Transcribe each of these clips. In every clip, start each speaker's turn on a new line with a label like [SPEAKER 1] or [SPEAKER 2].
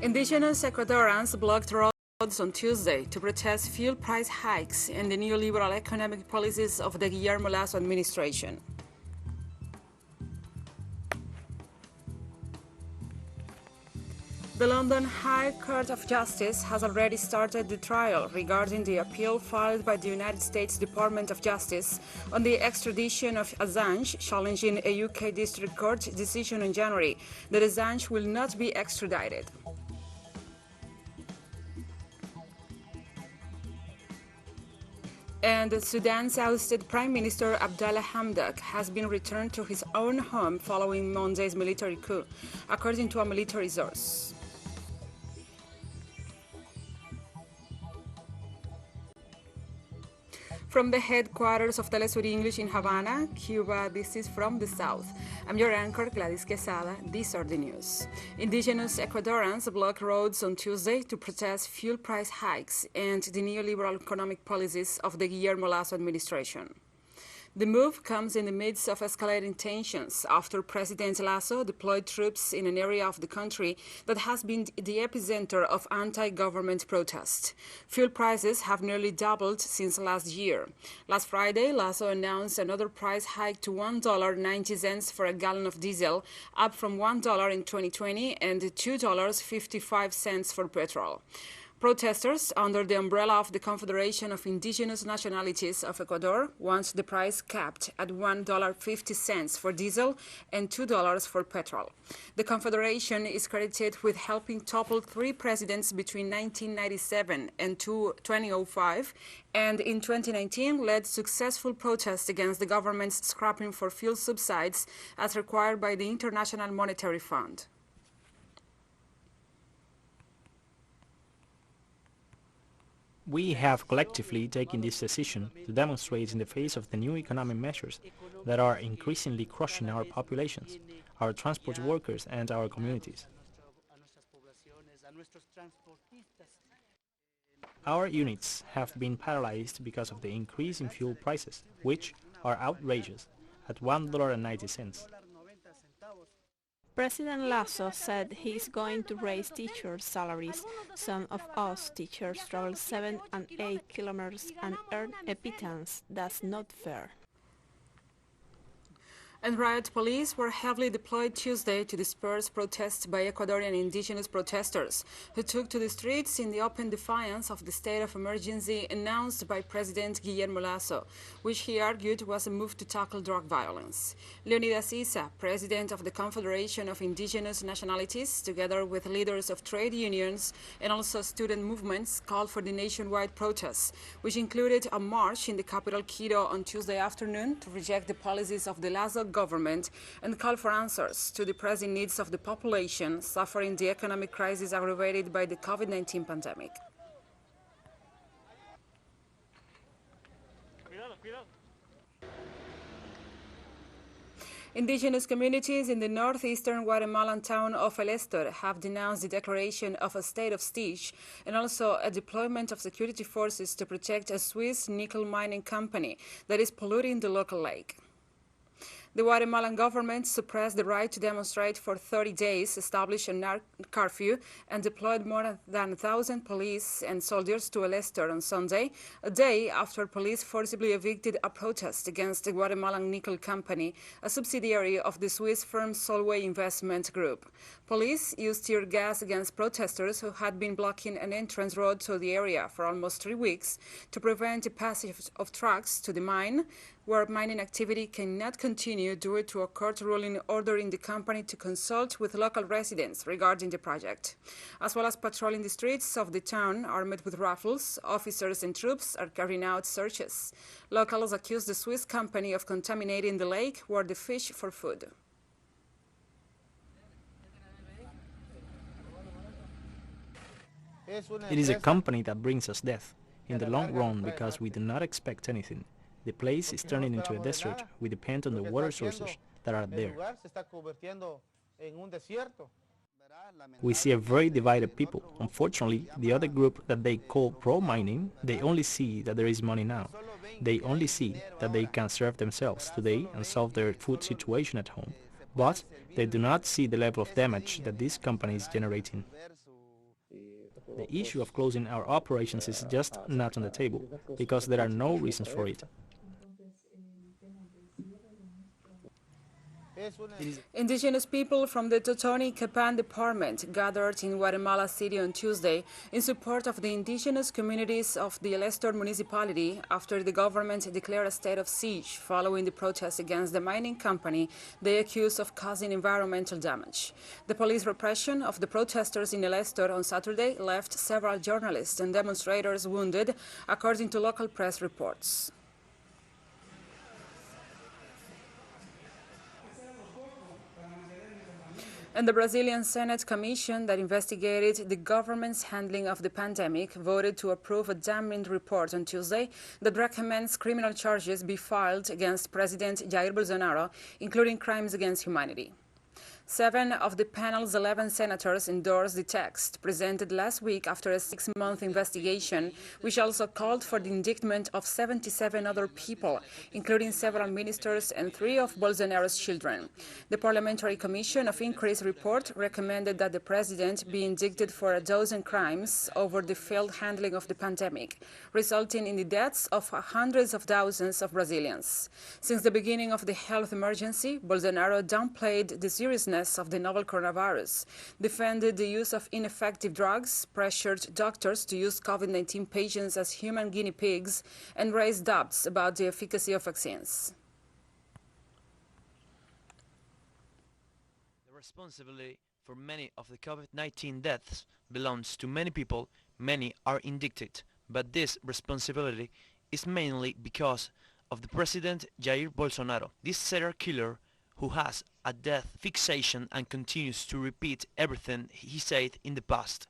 [SPEAKER 1] Indigenous Ecuadorians blocked roads on Tuesday to protest fuel price hikes and the neoliberal economic policies of the Guillermo Lasso administration. The London High Court of Justice has already started the trial regarding the appeal filed by the United States Department of Justice on the extradition of Assange, challenging a UK District Court decision in January that Assange will not be extradited. And Sudan's ousted Prime Minister Abdallah Hamdok has been returned to his own home following Monday's military coup, according to a military source. From the headquarters of TeleSUR English in Havana, Cuba, this is From the South. I'm your anchor, Gladys Quesada. These are the news. Indigenous Ecuadorians blocked roads on Tuesday to protest fuel price hikes and the neoliberal economic policies of the Guillermo Lasso administration. The move comes in the midst of escalating tensions after President Lasso deployed troops in an area of the country that has been the epicenter of anti-government protests. Fuel prices have nearly doubled since last year. Last Friday, Lasso announced another price hike to $1.90 for a gallon of diesel, up from $1 in 2020 and $2.55 for petrol. Protesters under the umbrella of the Confederation of Indigenous Nationalities of Ecuador want the price capped at $1.50 for diesel and $2 for petrol. The Confederation is credited with helping topple 3 presidents between 1997 and 2005, and in 2019 led successful protests against the government's scrapping for fuel subsidies as required by the International Monetary Fund.
[SPEAKER 2] We have collectively taken this decision to demonstrate in the face of the new economic measures that are increasingly crushing our populations, our transport workers and our communities. Our units have been paralyzed because of the increase in fuel prices, which are outrageous, at $1.90.
[SPEAKER 3] President Lasso said he is going to raise teachers' salaries. Some of us teachers travel 7 and 8 kilometers and earn a pittance. That's not fair.
[SPEAKER 1] And riot police were heavily deployed Tuesday to disperse protests by Ecuadorian indigenous protesters who took to the streets in the open defiance of the state of emergency announced by President Guillermo Lasso, which he argued was a move to tackle drug violence. Leonidas Issa, president of the Confederation of Indigenous Nationalities, together with leaders of trade unions and also student movements, called for the nationwide protests, which included a march in the capital Quito on Tuesday afternoon to reject the policies of the Lasso government and call for answers to the pressing needs of the population suffering the economic crisis aggravated by the COVID-19 pandemic. Indigenous communities in the northeastern Guatemalan town of El Estor have denounced the declaration of a state of siege and also a deployment of security forces to protect a Swiss nickel mining company that is polluting the local lake. The Guatemalan government suppressed the right to demonstrate for 30 days, established a curfew, and deployed more than 1,000 police and soldiers to El Estor on Sunday, a day after police forcibly evicted a protest against the Guatemalan nickel company, a subsidiary of the Swiss firm Solway Investment Group. Police used tear gas against protesters who had been blocking an entrance road to the area for almost 3 weeks to prevent the passage of trucks to the mine, where mining activity cannot continue due to a court ruling ordering the company to consult with local residents regarding the project. As well as patrolling the streets of the town armed with rifles, officers and troops are carrying out searches. Locals accuse the Swiss company of contaminating the lake where they fish for food.
[SPEAKER 2] It is a company that brings us death, in the long run, because we do not expect anything. The place is turning into a desert. We depend on the water sources that are there. We see a very divided people. Unfortunately, the other group that they call pro-mining, they only see that there is money now. They only see that they can serve themselves today and solve their food situation at home. But they do not see the level of damage that this company is generating. The issue of closing our operations is just not on the table, because there are no reasons for it.
[SPEAKER 1] Indigenous people from the Totoni Capan department gathered in Guatemala City on Tuesday in support of the indigenous communities of the Elestor municipality after the government declared a state of siege following the protests against the mining company they accused of causing environmental damage. The police repression of the protesters in Elestor on Saturday left several journalists and demonstrators wounded, according to local press reports. And the Brazilian Senate Commission that investigated the government's handling of the pandemic voted to approve a damning report on Tuesday that recommends criminal charges be filed against President Jair Bolsonaro, including crimes against humanity. 7 of the panel's 11 senators endorsed the text presented last week after a 6-month investigation, which also called for the indictment of 77 other people, including several ministers and 3 of Bolsonaro's children. The Parliamentary Commission of Inquiry's report recommended that the president be indicted for a dozen crimes over the failed handling of the pandemic, resulting in the deaths of hundreds of thousands of Brazilians. Since the beginning of the health emergency, Bolsonaro downplayed the seriousness of the novel coronavirus, defended the use of ineffective drugs, pressured doctors to use COVID-19 patients as human guinea pigs, and raised doubts about the efficacy of vaccines.
[SPEAKER 4] The responsibility for many of the COVID-19 deaths belongs to many people. Many are indicted, but this responsibility is mainly because of the President Jair Bolsonaro, this serial killer who has a death fixation and continues to repeat everything he said in the past.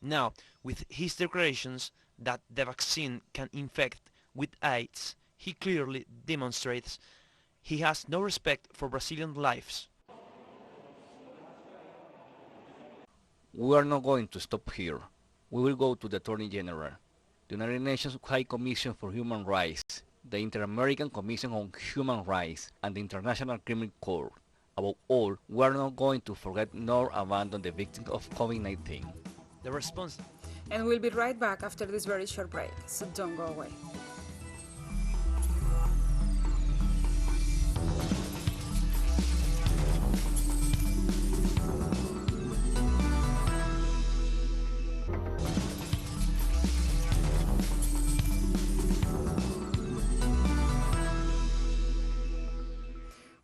[SPEAKER 4] Now, with his declarations that the vaccine can infect with AIDS, he clearly demonstrates he has no respect for Brazilian lives.
[SPEAKER 5] We are not going to stop here. We will go to the Attorney General, the United Nations High Commission for Human Rights, the Inter-American Commission on Human Rights, and the International Criminal Court. Above all, we are not going to forget nor abandon the victims of COVID-19.
[SPEAKER 4] The response.
[SPEAKER 1] And we'll be right back after this very short break, so don't go away.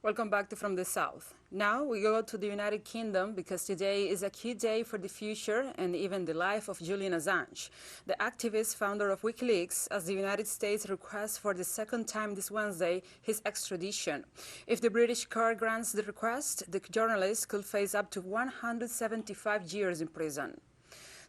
[SPEAKER 1] Welcome back to From the South. Now we go to the United Kingdom because today is a key day for the future and even the life of Julian Assange, the activist founder of WikiLeaks, as the United States requests for the second time this Wednesday his extradition. If the British court grants the request, the journalist could face up to 175 years in prison.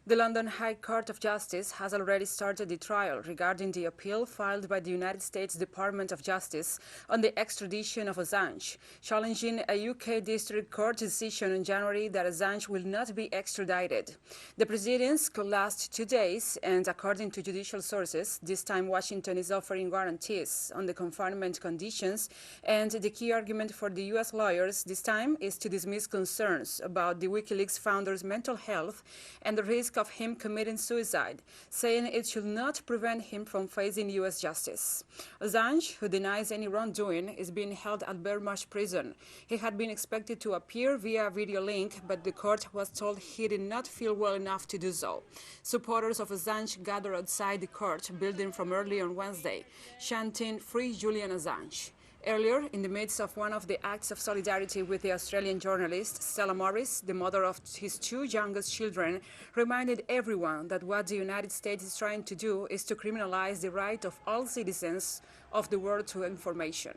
[SPEAKER 1] The London High Court of Justice has already started the trial regarding the appeal filed by the United States Department of Justice on the extradition of Assange, challenging a UK District Court decision in January that Assange will not be extradited. The proceedings could last 2 days, and according to judicial sources, this time Washington is offering guarantees on the confinement conditions, and the key argument for the US lawyers this time is to dismiss concerns about the WikiLeaks founder's mental health and the risk of him committing suicide, saying it should not prevent him from facing U.S. justice. Assange, who denies any wrongdoing, is being held at Belmarsh prison. He had been expected to appear via video link, but the court was told he did not feel well enough to do so. Supporters of Assange gathered outside the court building from early on Wednesday, chanting "Free Julian Assange." Earlier, in the midst of one of the acts of solidarity with the Australian journalist, Stella Morris, the mother of his 2 youngest children, reminded everyone that what the United States is trying to do is to criminalize the right of all citizens of the world to information.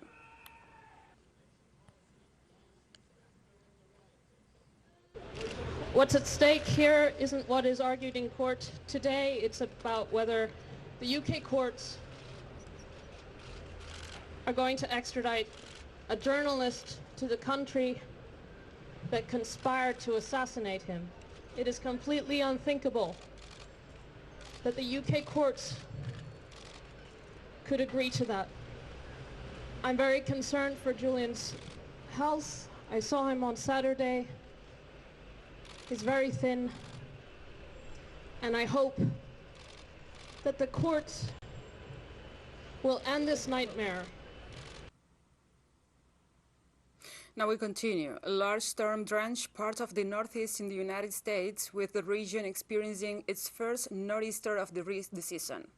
[SPEAKER 6] What's at stake here isn't what is argued in court today. It's about whether the UK courts are going to extradite a journalist to the country that conspired to assassinate him. It is completely unthinkable that the UK courts could agree to that. I'm very concerned for Julian's health. I saw him on Saturday. He's very thin. And I hope that the courts will end this nightmare.
[SPEAKER 1] Now we continue. A large storm drenched part of the Northeast in the United States, with the region experiencing its first nor'easter of the season.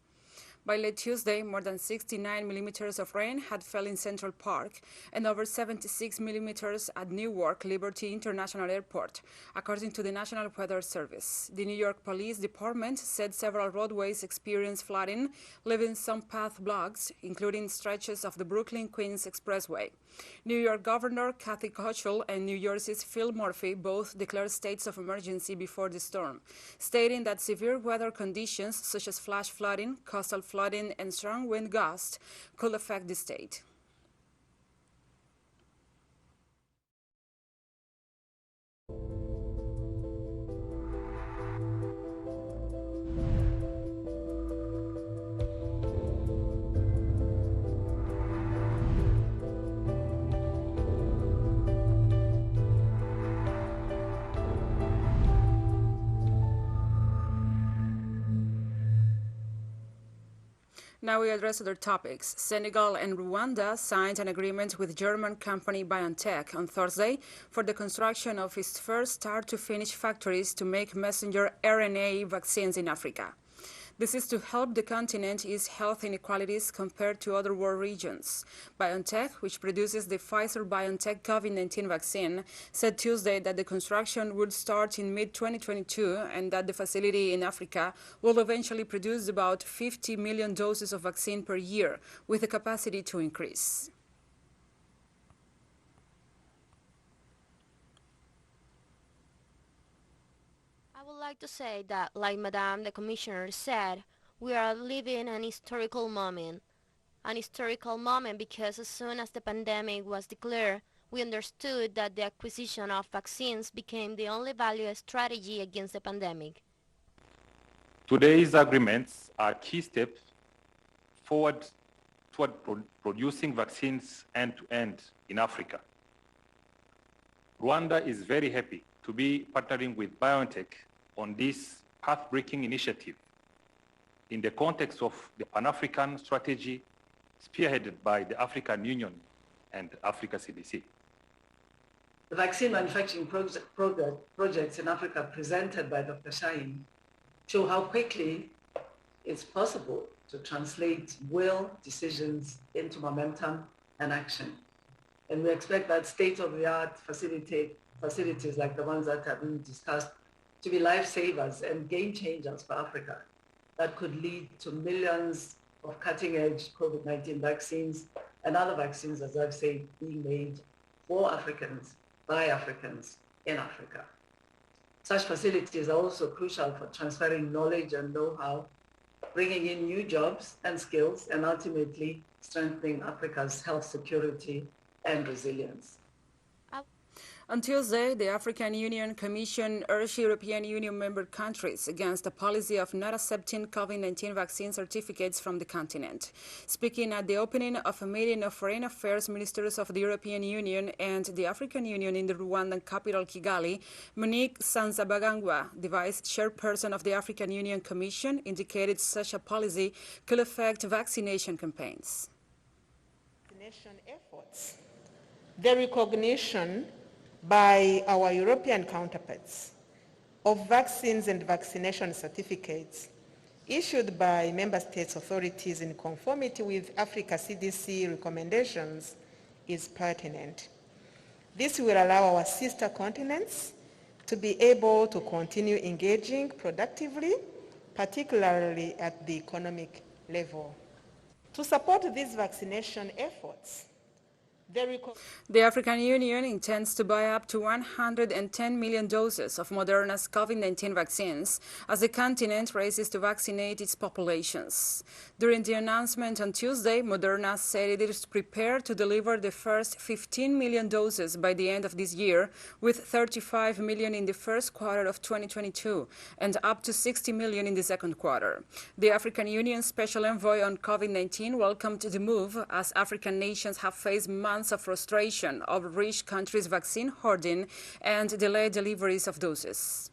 [SPEAKER 1] By late Tuesday, more than 69 millimeters of rain had fell in Central Park and over 76 millimeters at Newark Liberty International Airport, according to the National Weather Service. The New York Police Department said several roadways experienced flooding, leaving some path blocks, including stretches of the Brooklyn-Queens Expressway. New York Governor Kathy Hochul and New Jersey's Phil Murphy both declared states of emergency before the storm, stating that severe weather conditions such as flash flooding, coastal flooding, and strong wind gusts could affect the state. Now we address other topics. Senegal and Rwanda signed an agreement with German company BioNTech on Thursday for the construction of its first start-to-finish factories to make messenger RNA vaccines in Africa. This is to help the continent ease health inequalities compared to other world regions. BioNTech, which produces the Pfizer-BioNTech COVID-19 vaccine, said Tuesday that the construction would start in mid-2022 and that the facility in Africa will eventually produce about 50 million doses of vaccine per year, with the capacity to increase.
[SPEAKER 7] I would like to say that, like Madame the Commissioner said, we are living an historical moment. An historical moment because as soon as the pandemic was declared, we understood that the acquisition of vaccines became the only value strategy against the pandemic.
[SPEAKER 8] Today's agreements are key steps forward toward producing vaccines end-to-end in Africa. Rwanda is very happy to be partnering with BioNTech on this path-breaking initiative in the context of the Pan-African strategy spearheaded by the African Union and Africa CDC.
[SPEAKER 9] The vaccine manufacturing projects in Africa presented by Dr. Shahin show how quickly it's possible to translate will, decisions into momentum and action. And we expect that state-of-the-art facilities like the ones that have been discussed to be lifesavers and game changers for Africa that could lead to millions of cutting-edge COVID-19 vaccines and other vaccines, as I've said, being made for Africans, by Africans, in Africa. Such facilities are also crucial for transferring knowledge and know-how, bringing in new jobs and skills, and ultimately strengthening Africa's health security and resilience.
[SPEAKER 1] On Tuesday, the African Union Commission urged European Union member countries against a policy of not accepting COVID-19 vaccine certificates from the continent. Speaking at the opening of a meeting of foreign affairs ministers of the European Union and the African Union in the Rwandan capital Kigali, Monique Sanzabagangwa, the vice chairperson of the African Union Commission, indicated such a policy could affect vaccination campaigns.
[SPEAKER 10] Vaccination efforts. The recognition by our European counterparts of vaccines and vaccination certificates issued by member states authorities in conformity with Africa CDC recommendations is pertinent. This will allow our sister continents to be able to continue engaging productively, particularly at the economic level. To support these vaccination efforts,
[SPEAKER 1] the African Union intends to buy up to 110 million doses of Moderna's COVID-19 vaccines as the continent races to vaccinate its populations. During the announcement on Tuesday, Moderna said it is prepared to deliver the first 15 million doses by the end of this year, with 35 million in the first quarter of 2022 and up to 60 million in the second quarter. The African Union Special Envoy on COVID-19 welcomed the move as African nations have faced months of frustration over rich countries' vaccine hoarding and delayed deliveries of doses.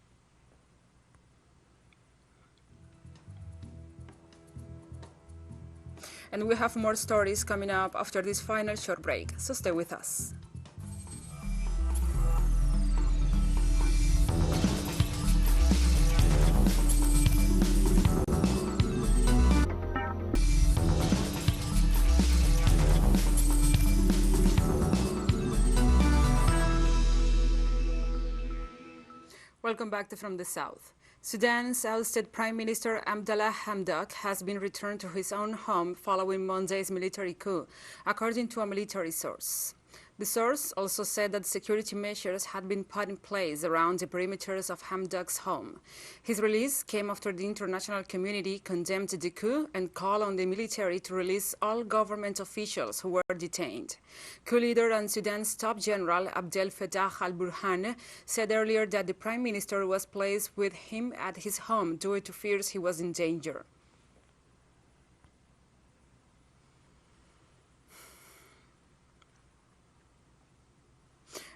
[SPEAKER 1] And we have more stories coming up after this final short break, so stay with us. Welcome back to From the South. Sudan's ousted Prime Minister Abdallah Hamdok has been returned to his own home following Monday's military coup, according to a military source. The source also said that security measures had been put in place around the perimeters of Hamdok's home. His release came after the international community condemned the coup and called on the military to release all government officials who were detained. Coup leader and Sudan's top general Abdel Fattah al-Burhan said earlier that the prime minister was placed with him at his home due to fears he was in danger.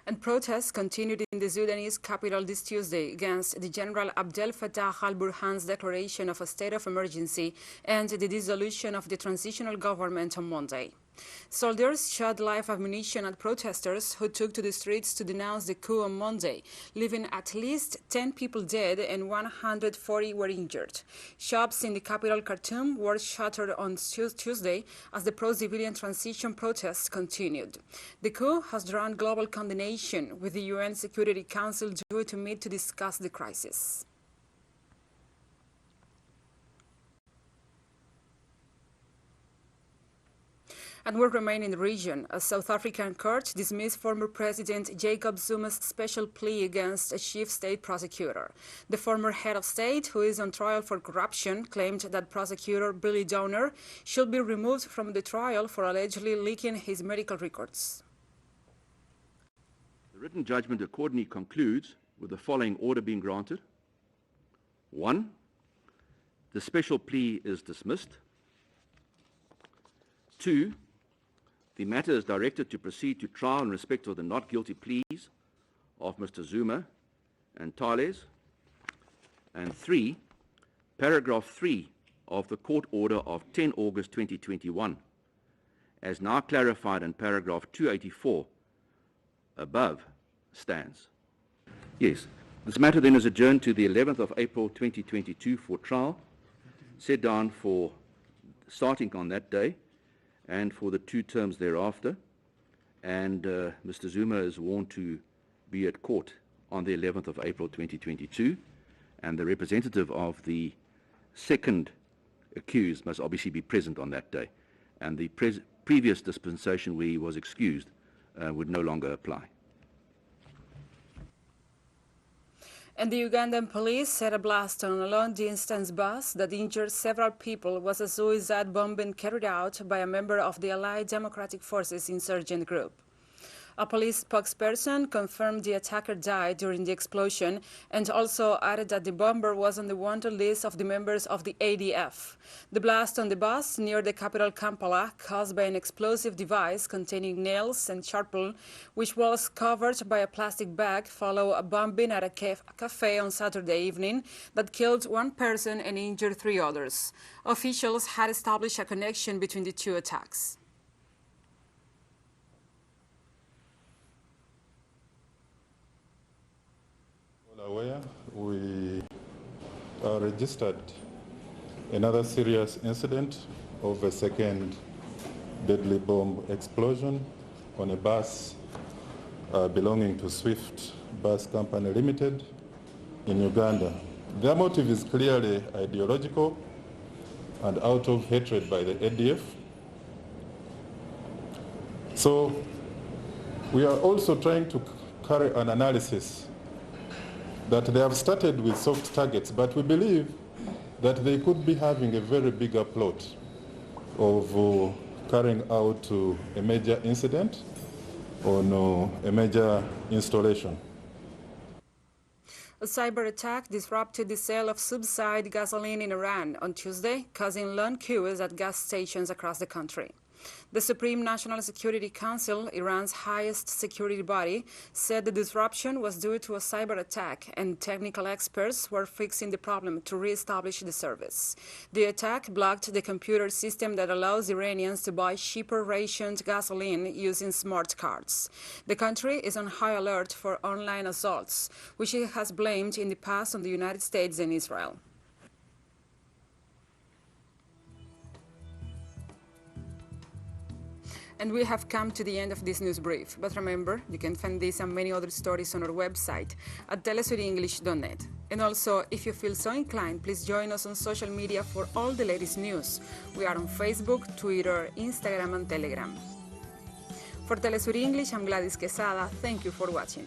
[SPEAKER 1] And protests continued in the Sudanese capital this Tuesday against the General Abdel Fattah al-Burhan's declaration of a state of emergency and the dissolution of the transitional government on Monday. Soldiers shot live ammunition at protesters who took to the streets to denounce the coup on Monday, leaving at least 10 people dead and 140 were injured. Shops in the capital Khartoum were shuttered on Tuesday as the pro-civilian transition protests continued. The coup has drawn global condemnation, with the UN Security Council due to meet to discuss the crisis. And we'll remain in the region. A South African court dismissed former President Jacob Zuma's special plea against a chief state prosecutor. The former head of state, who is on trial for corruption, claimed that prosecutor Billy Donner should be removed from the trial for allegedly leaking his medical records.
[SPEAKER 11] The written judgment accordingly concludes with the following order being granted. 1. The special plea is dismissed. 2. The matter is directed to proceed to trial in respect of the not guilty pleas of Mr. Zuma and Thales. And 3. Paragraph 3 of the court order of 10 August 2021, as now clarified in paragraph 284 above, stands. Yes, this matter then is adjourned to the 11th of April 2022 for trial, set down for starting on that day, and for the 2 terms thereafter. And Mr. Zuma is warned to be at court on the 11th of April 2022, and the representative of the second accused must obviously be present on that day. And the previous dispensation where he was excused would no longer apply.
[SPEAKER 1] And the Ugandan police said a blast on a long-distance bus that injured several people was a suicide bombing carried out by a member of the Allied Democratic Forces insurgent group. A police spokesperson confirmed the attacker died during the explosion and also added that the bomber was on the wanted list of the members of the ADF. The blast on the bus near the capital Kampala, caused by an explosive device containing nails and charcoal, which was covered by a plastic bag, followed a bombing at a cafe on Saturday evening that killed 1 person and injured 3 others. Officials had established a connection between the 2 attacks.
[SPEAKER 12] Aware, we registered another serious incident of a second deadly bomb explosion on a bus belonging to Swift Bus Company Limited in Uganda. Their motive is clearly ideological and out of hatred by the ADF. So we are also trying to carry an analysis that they have started with soft targets, but we believe that they could be having a very bigger plot of carrying out a major incident on a major installation.
[SPEAKER 1] A cyber attack disrupted the sale of subsidized gasoline in Iran on Tuesday, causing long queues at gas stations across the country. The Supreme National Security Council, Iran's highest security body, said the disruption was due to a cyber attack, and technical experts were fixing the problem to re-establish the service. The attack blocked the computer system that allows Iranians to buy cheaper rationed gasoline using smart cards. The country is on high alert for online assaults, which it has blamed in the past on the United States and Israel. And we have come to the end of this news brief. But remember, you can find this and many other stories on our website at telesurenglish.net. And also, if you feel so inclined, please join us on social media for all the latest news. We are on Facebook, Twitter, Instagram, and Telegram. For TeleSUR English, I'm Gladys Quesada. Thank you for watching.